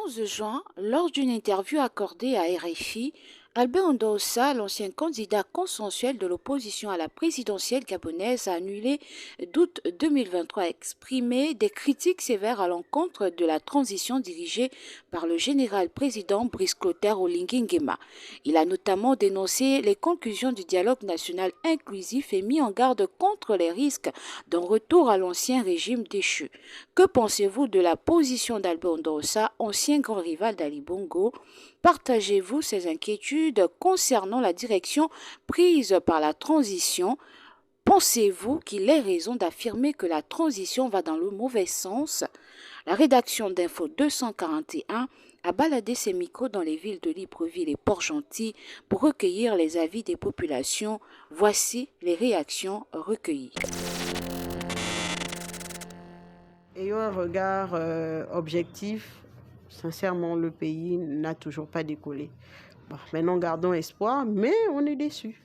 11 juin, lors d'une interview accordée à RFI, Albert Ndossa, l'ancien candidat consensuel de l'opposition à la présidentielle gabonaise, a annulé d'août 2023 a exprimé des critiques sévères à l'encontre de la transition dirigée par le général président Brice Clotaire Oligui Nguema. Il a notamment dénoncé les conclusions du dialogue national inclusif et mis en garde contre les risques d'un retour à l'ancien régime déchu. Que pensez-vous de la position d'Albert Ndossa, ancien grand rival d'Ali Bongo? Partagez-vous ces inquiétudes concernant la direction prise par la transition? Pensez-vous qu'il est raison d'affirmer que la transition va dans le mauvais sens? La rédaction d'Info 241 a baladé ses micros dans les villes de Libreville et Port-Gentil pour recueillir les avis des populations. Voici les réactions recueillies. Ayant un regard objectif, sincèrement, le pays n'a toujours pas décollé. Bon, maintenant, gardons espoir, mais on est déçus.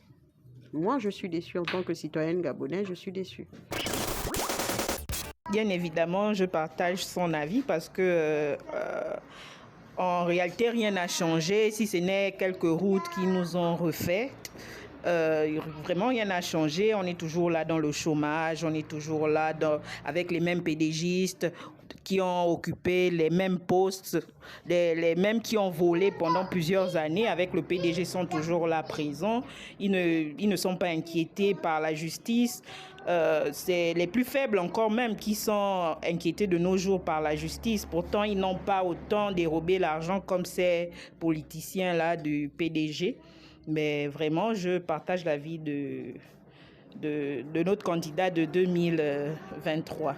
Moi, je suis déçue en tant que citoyenne gabonaise, je suis déçue. Bien évidemment, je partage son avis parce que en réalité, rien n'a changé, si ce n'est quelques routes qui nous ont refaites. Vraiment rien n'a changé, on est toujours là dans le chômage, on est toujours là avec les mêmes PDGistes qui ont occupé les mêmes postes, les mêmes qui ont volé pendant plusieurs années avec le PDG sont toujours là présents, ils ne sont pas inquiétés par la justice. C'est les plus faibles encore même qui sont inquiétés de nos jours par la justice. Pourtant, ils n'ont pas autant dérobé l'argent comme ces politiciens-là du PDG. Mais vraiment, je partage l'avis de notre candidat de 2023.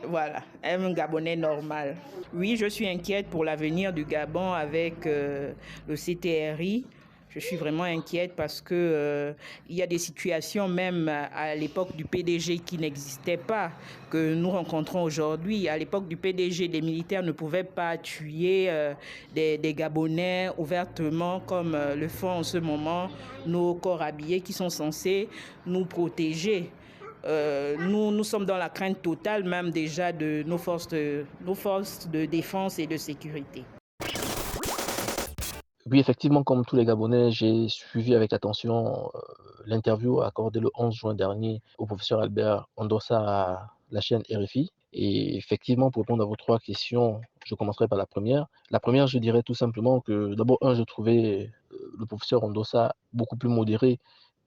Voilà, un Gabonais normal. Oui, je suis inquiète pour l'avenir du Gabon avec le CTRI. Je suis vraiment inquiète parce que il y a des situations même à l'époque du PDG qui n'existaient pas, que nous rencontrons aujourd'hui. À l'époque du PDG, les militaires ne pouvaient pas tuer des Gabonais ouvertement comme le font en ce moment nos corps habillés qui sont censés nous protéger. Nous sommes dans la crainte totale même déjà de nos forces de défense et de sécurité. Oui, effectivement, comme tous les Gabonais, j'ai suivi avec attention l'interview accordée le 11 juin dernier au professeur Albert Ndossa à la chaîne RFI. Et effectivement, pour répondre à vos trois questions, je commencerai par la première. La première, je dirais tout simplement que, d'abord, je trouvais le professeur Ndossa beaucoup plus modéré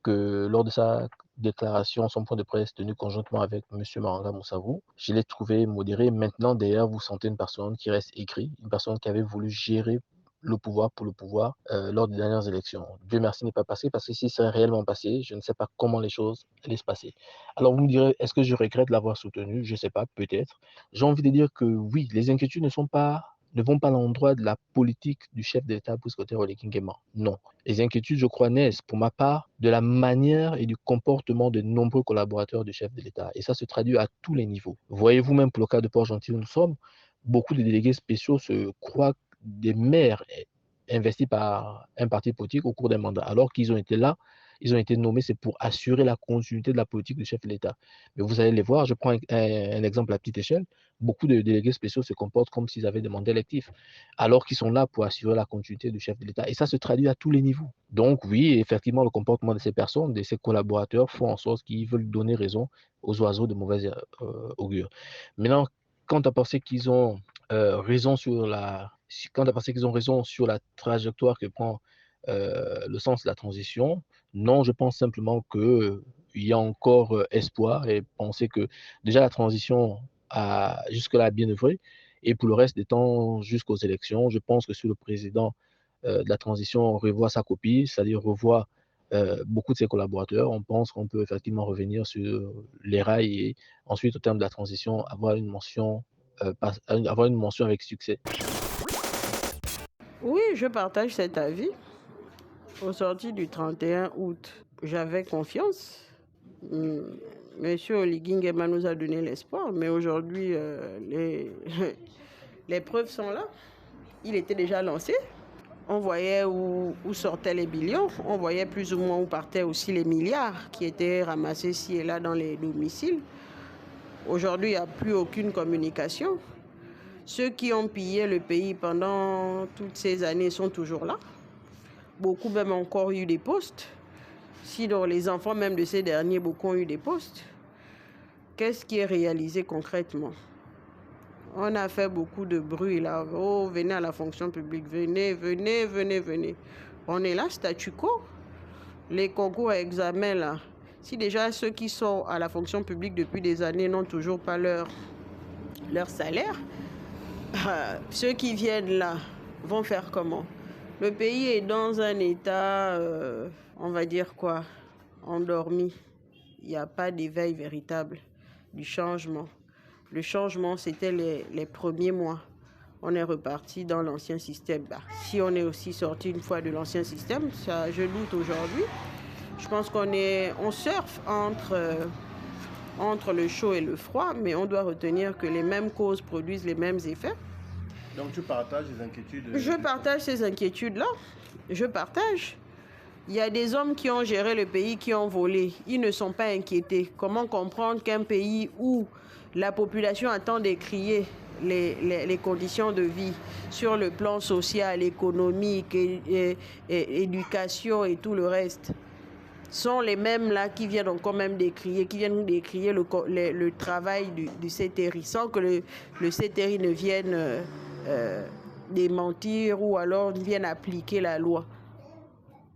que lors de sa déclaration, son point de presse tenu conjointement avec M. Maranga Moussavou. Je l'ai trouvé modéré. Maintenant, derrière, vous sentez une personne qui reste aigrie, une personne qui avait voulu gérer le pouvoir pour le pouvoir lors des dernières élections. Dieu merci n'est pas passé parce que si c'est réellement passé, je ne sais pas comment les choses allaient se passer. Alors vous me direz, est-ce que je regrette l'avoir soutenu? Je ne sais pas, peut-être. J'ai envie de dire que oui, les inquiétudes ne vont pas à l'endroit de la politique du chef de l'État Brice Clotaire Oligui Nguema. Non. Les inquiétudes, je crois, naissent pour ma part de la manière et du comportement de nombreux collaborateurs du chef de l'État. Et ça se traduit à tous les niveaux. Voyez-vous même pour le cas de Port-Gentil où nous sommes, beaucoup de délégués spéciaux se croient des maires investis par un parti politique au cours d'un mandat, alors qu'ils ont été là, ils ont été nommés, c'est pour assurer la continuité de la politique du chef de l'État. Mais vous allez les voir, je prends un exemple à petite échelle, beaucoup de délégués spéciaux se comportent comme s'ils avaient des mandats électifs, alors qu'ils sont là pour assurer la continuité du chef de l'État. Et ça se traduit à tous les niveaux. Donc oui, effectivement, le comportement de ces personnes, de ces collaborateurs, font en sorte qu'ils veulent donner raison aux oiseaux de mauvaise augure. Maintenant, quant à penser qu'ils ont raison sur la trajectoire que prend le sens de la transition, non, je pense simplement que il y a encore espoir et penser que déjà la transition a jusque-là bien œuvré et pour le reste des temps jusqu'aux élections, je pense que si le président de la transition revoit sa copie, c'est-à-dire revoit beaucoup de ses collaborateurs, on pense qu'on peut effectivement revenir sur les rails et ensuite au terme de la transition avoir une mention avec succès. Oui, je partage cet avis. Au sorti du 31 août, j'avais confiance. Monsieur Oligui Nguema nous a donné l'espoir, mais aujourd'hui, les preuves sont là. Il était déjà lancé. On voyait où sortaient les billions, on voyait plus ou moins où partaient aussi les milliards qui étaient ramassés ci et là dans les domiciles. Aujourd'hui, il n'y a plus aucune communication. Ceux qui ont pillé le pays pendant toutes ces années sont toujours là. Beaucoup même ont encore eu des postes. Sinon, les enfants même de ces derniers, beaucoup ont eu des postes. Qu'est-ce qui est réalisé concrètement? On a fait beaucoup de bruit là. Oh, venez à la fonction publique, venez, venez, venez, venez. On est là, statu quo. Les concours à examen là. Si déjà ceux qui sont à la fonction publique depuis des années n'ont toujours pas leur salaire, ceux qui viennent là vont faire comment? Le pays est dans un état, on va dire quoi, endormi. Il n'y a pas d'éveil véritable du changement. Le changement, c'était les premiers mois. On est reparti dans l'ancien système. Si on est aussi sorti une fois de l'ancien système, ça, je doute aujourd'hui. Je pense on surfe entre le chaud et le froid, mais on doit retenir que les mêmes causes produisent les mêmes effets. Donc tu partages les inquiétudes? Je partage ces inquiétudes-là. Je partage. Il y a des hommes qui ont géré le pays, qui ont volé. Ils ne sont pas inquiétés. Comment comprendre qu'un pays où la population attend décrier les conditions de vie sur le plan social, économique, et éducation et tout le reste, sont les mêmes là qui viennent encore même décrier, le travail du CTRI, sans que le CTRI ne vienne démentir ou alors vienne appliquer la loi.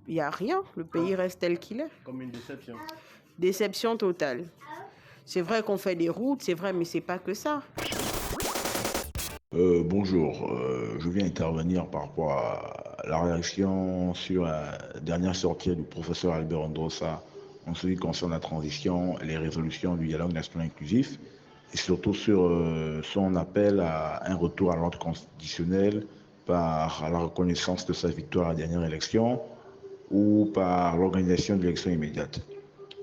Il n'y a rien, le pays reste tel qu'il est. Comme une déception. Déception totale. C'est vrai qu'on fait des routes, c'est vrai, mais c'est pas que ça. Bonjour, je viens intervenir par rapport à la réaction sur la dernière sortie du professeur Albert Ondrosa en ce qui concerne la transition et les résolutions du dialogue national inclusif et surtout sur son appel à un retour à l'ordre constitutionnel par la reconnaissance de sa victoire à la dernière élection ou par l'organisation d'élections immédiates.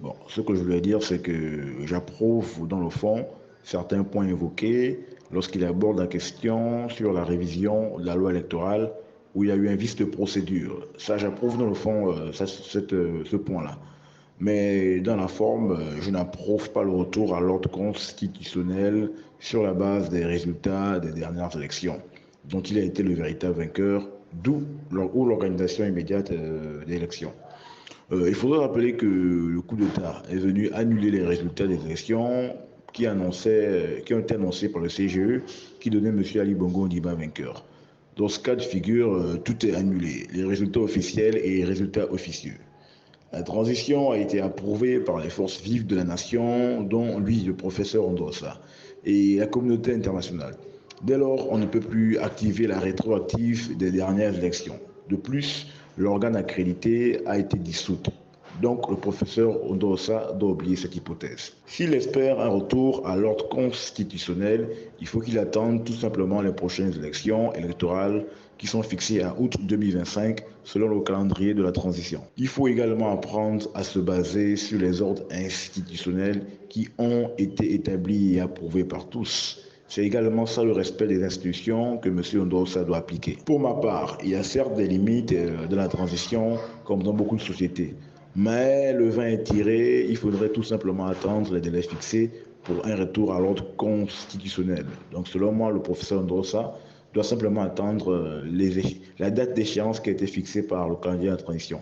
Bon, ce que je voulais dire, c'est que j'approuve dans le fond certains points évoqués lorsqu'il aborde la question sur la révision de la loi électorale où il y a eu un vice de procédure. Ça, j'approuve dans le fond ce point-là. Mais dans la forme, je n'approuve pas le retour à l'ordre constitutionnel sur la base des résultats des dernières élections, dont il a été le véritable vainqueur, d'où l'organisation immédiate des élections. Il faudrait rappeler que le coup d'État est venu annuler les résultats des élections qui ont été annoncés par le CGE, qui donnait M. Ali Bongo Ondimba vainqueur. Dans ce cas de figure, tout est annulé, les résultats officiels et les résultats officieux. La transition a été approuvée par les forces vives de la nation, dont lui, le professeur Ondrosa, et la communauté internationale. Dès lors, on ne peut plus activer la rétroactive des dernières élections. De plus, l'organe accrédité a été dissout. Donc, le professeur Ondrosa doit oublier cette hypothèse. S'il espère un retour à l'ordre constitutionnel, il faut qu'il attende tout simplement les prochaines élections électorales qui sont fixées à août 2025 selon le calendrier de la transition. Il faut également apprendre à se baser sur les ordres institutionnels qui ont été établis et approuvés par tous. C'est également ça le respect des institutions que M. Ondrosa doit appliquer. Pour ma part, il y a certes des limites de la transition comme dans beaucoup de sociétés. Mais le vin est tiré, il faudrait tout simplement attendre les délais fixés pour un retour à l'ordre constitutionnel. Donc selon moi, le professeur Ondrosa doit simplement attendre la date d'échéance qui a été fixée par le candidat à la transition.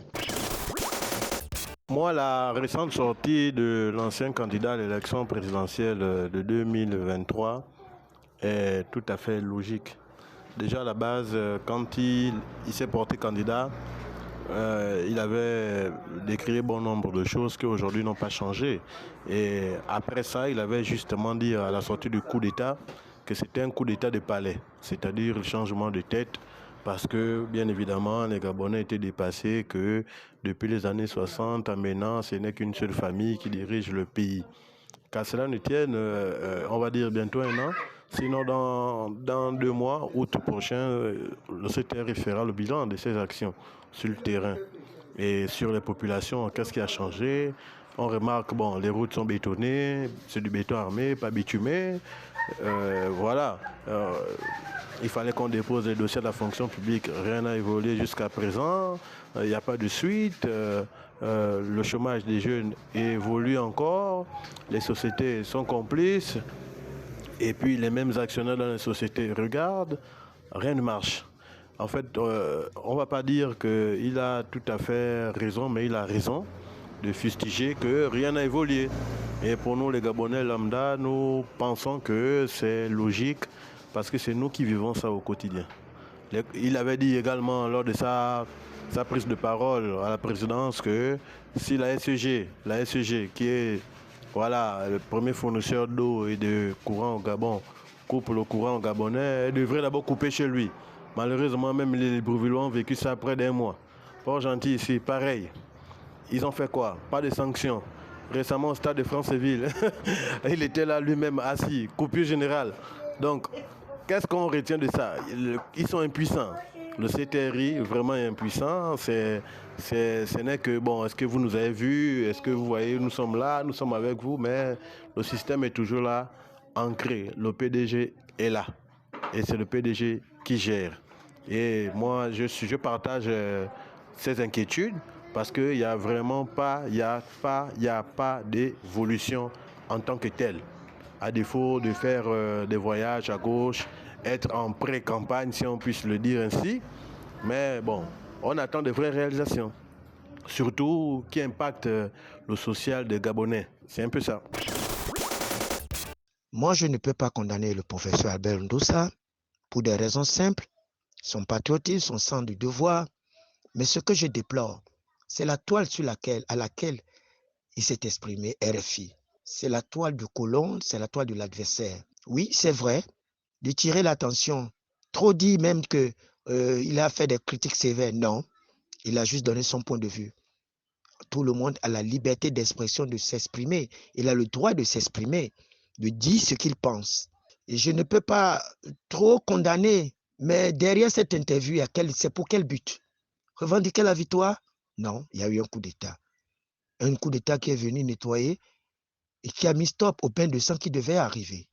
Moi, la récente sortie de l'ancien candidat à l'élection présidentielle de 2023 est tout à fait logique. Déjà à la base, quand il s'est porté candidat, il avait décrit bon nombre de choses qui aujourd'hui n'ont pas changé. Et après ça, il avait justement dit à la sortie du coup d'État que c'était un coup d'État de palais, c'est-à-dire le changement de tête, parce que bien évidemment les Gabonais étaient dépassés, que depuis les années 60 à maintenant, ce n'est qu'une seule famille qui dirige le pays. Qu'à cela ne tienne, on va dire bientôt un an. Sinon, dans 2 mois, août prochain, le CTR fera le bilan de ses actions sur le terrain. Et sur les populations, qu'est-ce qui a changé? On remarque, bon, les routes sont bétonnées, c'est du béton armé, pas bitumé. Voilà. Il fallait qu'on dépose les dossiers de la fonction publique. Rien n'a évolué jusqu'à présent. Il n'y a pas de suite. Le chômage des jeunes évolue encore. Les sociétés sont complices. et puis les mêmes actionnaires dans les sociétés regardent, rien ne marche. En fait, on ne va pas dire qu'il a tout à fait raison, mais il a raison de fustiger que rien n'a évolué. Et pour nous, les Gabonais lambda, nous pensons que c'est logique parce que c'est nous qui vivons ça au quotidien. Il avait dit également lors de sa prise de parole à la présidence que si la SEG qui est voilà, le premier fournisseur d'eau et de courant au Gabon, coupe le courant au Gabonais, elle devrait d'abord couper chez lui. Malheureusement, même les Librevillois ont vécu ça près d'un mois. Port-Gentil ici, pareil. Ils ont fait quoi? Pas de sanctions. Récemment au stade de Franceville, il était là lui-même assis, coupure générale. Donc, qu'est-ce qu'on retient de ça? Ils sont impuissants. Le CTRI vraiment est impuissant. Ce n'est que, bon, est-ce que vous nous avez vus? Est-ce que vous voyez, nous sommes là, nous sommes avec vous, mais le système est toujours là, ancré. Le PDG est là. Et c'est le PDG qui gère. Et moi, je partage ces inquiétudes parce qu'il n'y a vraiment pas, il y a pas d'évolution en tant que telle. À défaut de faire des voyages à gauche, être en pré-campagne, si on puisse le dire ainsi. Mais bon, on attend de vraies réalisations. Surtout qui impactent le social des Gabonais. C'est un peu ça. Moi, je ne peux pas condamner le professeur Albert Ndossa pour des raisons simples, son patriotisme, son sens du devoir. Mais ce que je déplore, c'est la toile à laquelle il s'est exprimé, RFI. C'est la toile du colon, c'est la toile de l'adversaire. Oui, c'est vrai, de tirer l'attention. Trop dit même qu'il a fait des critiques sévères. Non, il a juste donné son point de vue. Tout le monde a la liberté d'expression, de s'exprimer. Il a le droit de s'exprimer, de dire ce qu'il pense. Et je ne peux pas trop condamner, mais derrière cette interview, c'est pour quel but? Revendiquer la victoire? Non, il y a eu un coup d'État. Un coup d'État qui est venu nettoyer et qui a mis stop au bain de sang qui devait arriver.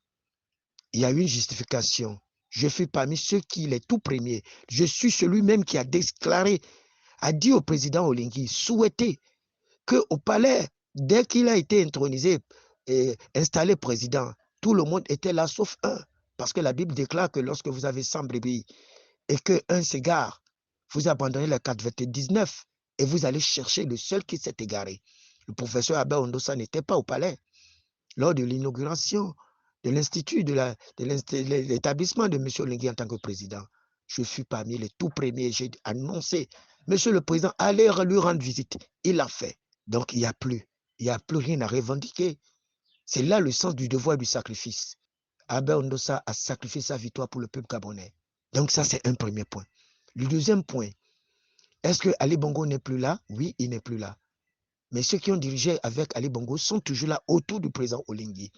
Il y a eu une justification. Je fus parmi ceux qui, les tout premiers, je suis celui-même qui a déclaré, a dit au président Olingi, souhaité qu'au palais, dès qu'il a été intronisé et installé président, tout le monde était là sauf un. Parce que la Bible déclare que lorsque vous avez 100 brebis et qu'un s'égare, vous abandonnez les 99 et vous allez chercher le seul qui s'est égaré. Le professeur Albert Ndossa n'était pas au palais. Lors de l'inauguration de l'institut, de l'établissement de M. Olingi en tant que président, je fus parmi les tout premiers. J'ai annoncé, Monsieur le Président, allez lui rendre visite. Il l'a fait. Donc, il n'y a plus rien à revendiquer. C'est là le sens du devoir et du sacrifice. Albert Ndossa a sacrifié sa victoire pour le peuple gabonais. Donc, ça, c'est un premier point. Le deuxième point, est-ce que Ali Bongo n'est plus là? Oui, il n'est plus là. Mais ceux qui ont dirigé avec Ali Bongo sont toujours là autour du président Olingi.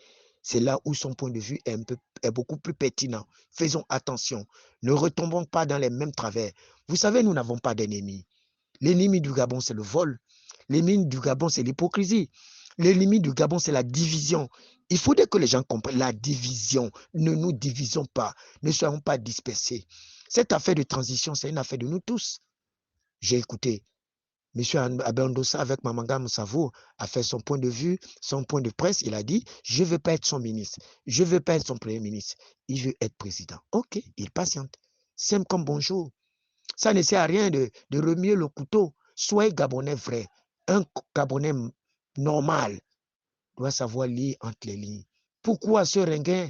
C'est là où son point de vue est beaucoup plus pertinent. Faisons attention. Ne retombons pas dans les mêmes travers. Vous savez, nous n'avons pas d'ennemis. L'ennemi du Gabon, c'est le vol. L'ennemi du Gabon, c'est l'hypocrisie. L'ennemi du Gabon, c'est la division. Il faudrait que les gens comprennent la division. Ne nous divisons pas. Ne soyons pas dispersés. Cette affaire de transition, c'est une affaire de nous tous. J'ai écouté M. Albert Ndossa avec Mamanga Moussavo a fait son point de vue, son point de presse. Il a dit, je ne veux pas être son ministre. Je ne veux pas être son premier ministre. Il veut être président. OK, il patiente. Simple comme bonjour. Ça ne sert à rien de remuer le couteau. Soyez Gabonais vrai. Un Gabonais normal doit savoir lire entre les lignes. Pourquoi ce ringuin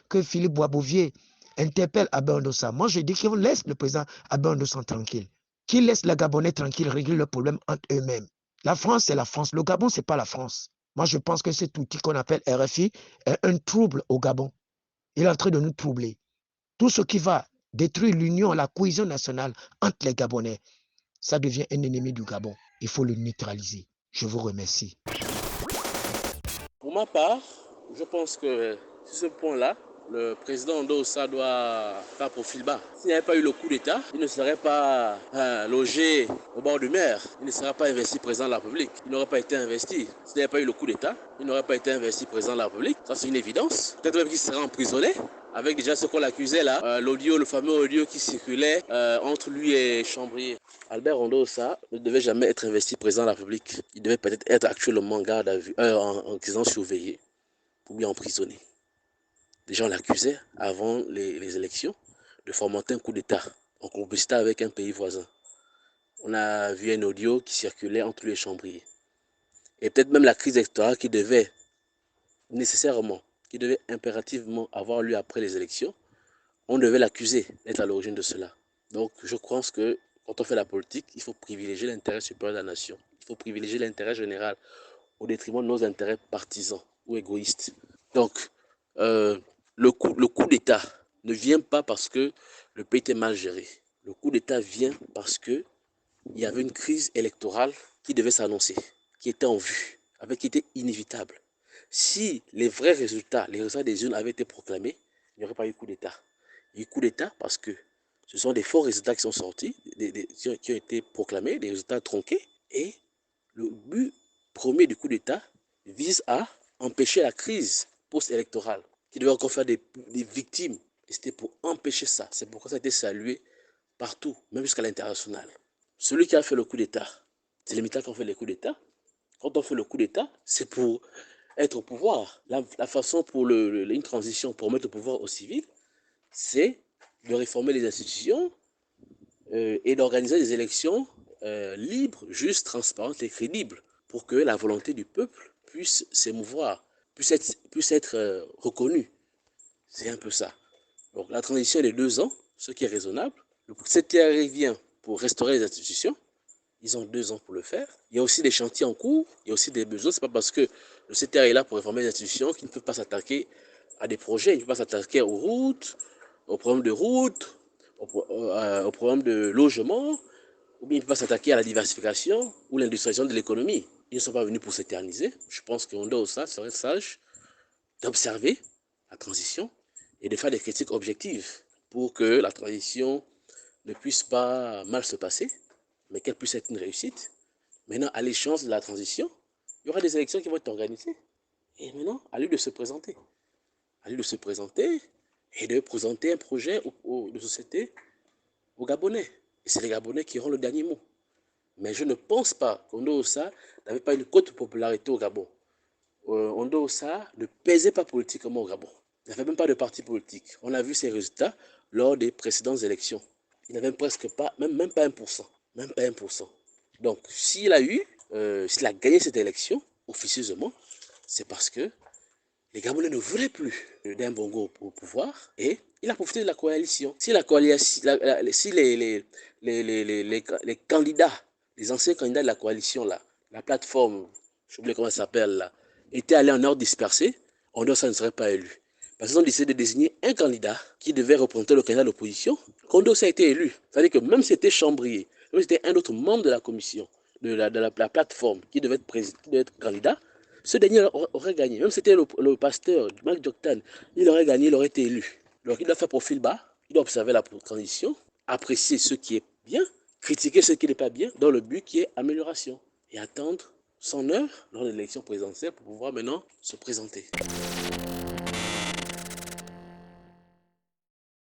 que Philippe Boisbouvier interpelle Albert Ndossa? Moi, je dis qu'on laisse le président Albert Ndossa tranquille. Qu'il laisse les Gabonais tranquilles régler leurs problèmes entre eux-mêmes. La France, c'est la France. Le Gabon, ce n'est pas la France. Moi, je pense que cet outil qu'on appelle RFI est un trouble au Gabon. Il est en train de nous troubler. Tout ce qui va détruire l'union, la cohésion nationale entre les Gabonais, ça devient un ennemi du Gabon. Il faut le neutraliser. Je vous remercie. Pour ma part, je pense que sur ce point-là, le président Ndossa doit faire profil bas. S'il n'y avait pas eu le coup d'État, il ne serait pas logé au bord de mer. Il ne serait pas investi président de la République. Il n'aurait pas été investi. S'il n'y avait pas eu le coup d'État, il n'aurait pas été investi président de la République. Ça, c'est une évidence. Peut-être même qu'il serait emprisonné. Avec déjà ce qu'on l'accusait là, le fameux audio qui circulait entre lui et Chambrier. Albert Ndossa ne devait jamais être investi président de la République. Il devait peut-être être actuellement en garde à vue, en prison surveillée ou bien emprisonné. Déjà, on l'accusait avant les élections de fomenter un coup d'État en complicité avec un pays voisin. On a vu un audio qui circulait entre lui et Chambrier. Et peut-être même la crise électorale qui devait impérativement avoir lieu après les élections, on devait l'accuser d'être à l'origine de cela. Donc je pense que quand on fait la politique, il faut privilégier l'intérêt supérieur de la nation. Il faut privilégier l'intérêt général au détriment de nos intérêts partisans ou égoïstes. Donc le coup d'État ne vient pas parce que le pays était mal géré. Le coup d'État vient parce qu'il y avait une crise électorale qui devait s'annoncer, qui était en vue, qui était inévitable. Si les résultats des urnes avaient été proclamés, il n'y aurait pas eu coup d'État. Il y a eu coup d'État parce que ce sont des faux résultats qui sont sortis, qui ont été proclamés, des résultats tronqués. Et le but premier du coup d'État vise à empêcher la crise post-électorale, qui devait encore faire des victimes. Et c'était pour empêcher ça. C'est pourquoi ça a été salué partout, même jusqu'à l'international. Celui qui a fait le coup d'État, c'est les militaires qui ont fait le coup d'État. Quand on fait le coup d'État, c'est pour être au pouvoir. La façon pour une transition, pour mettre au pouvoir aux civils, c'est de réformer les institutions et d'organiser des élections libres, justes, transparentes et crédibles pour que la volonté du peuple puisse s'émouvoir, puisse être reconnue. C'est un peu ça. Donc la transition est de 2 ans, ce qui est raisonnable. Le CTRI vient pour restaurer les institutions. Ils ont 2 ans pour le faire. Il y a aussi des chantiers en cours, il y a aussi des besoins. Ce n'est pas parce que le CTRI est là pour réformer les institutions qu'il ne peut pas s'attaquer à des projets, il ne peut pas s'attaquer aux routes, aux problèmes de routes, aux problèmes de logement, ou bien il ne peut pas s'attaquer à la diversification ou l'industrialisation de l'économie. Ils ne sont pas venus pour s'éterniser. Je pense qu'on doit ça serait sage d'observer la transition et de faire des critiques objectives pour que la transition ne puisse pas mal se passer, mais qu'elle puisse être une réussite. Maintenant, à l'échéance de la transition, il y aura des élections qui vont être organisées. Et maintenant, à lui de se présenter. À lui de se présenter et de présenter un projet de société aux Gabonais. Et c'est les Gabonais qui auront le dernier mot. Mais je ne pense pas qu'Ondo Ossa n'avait pas une cote de popularité au Gabon. Ondo Ossa ne pesait pas politiquement au Gabon. Il n'avait même pas de parti politique. On a vu ses résultats lors des précédentes élections. Il n'avait presque pas, même pas 1%. Même pas 1%. Donc, s'il a gagné cette élection, officieusement, c'est parce que les Gabonais ne voulaient plus d'un Bongo au pouvoir et il a profité de la coalition. Si les candidats, les anciens candidats de la coalition, là, la plateforme, je oublié comment ça s'appelle, là, étaient allés en ordre dispersé, ça ne serait pas élu. Parce qu'ils ont décidé de désigner un candidat qui devait représenter le candidat de l'opposition. Kondo a été élu. C'est-à-dire que même si c'était Chambrier, même si c'était un autre membre de la commission, de la plateforme qui devait être candidat, ce dernier aurait gagné. Même si c'était le pasteur, Marc Joktan, il aurait gagné, il aurait été élu. Donc il doit faire profil bas, il doit observer la transition, apprécier ce qui est bien, critiquer ce qui n'est pas bien, dans le but qui est amélioration. Et attendre son heure lors de l'élection présidentielle pour pouvoir maintenant se présenter.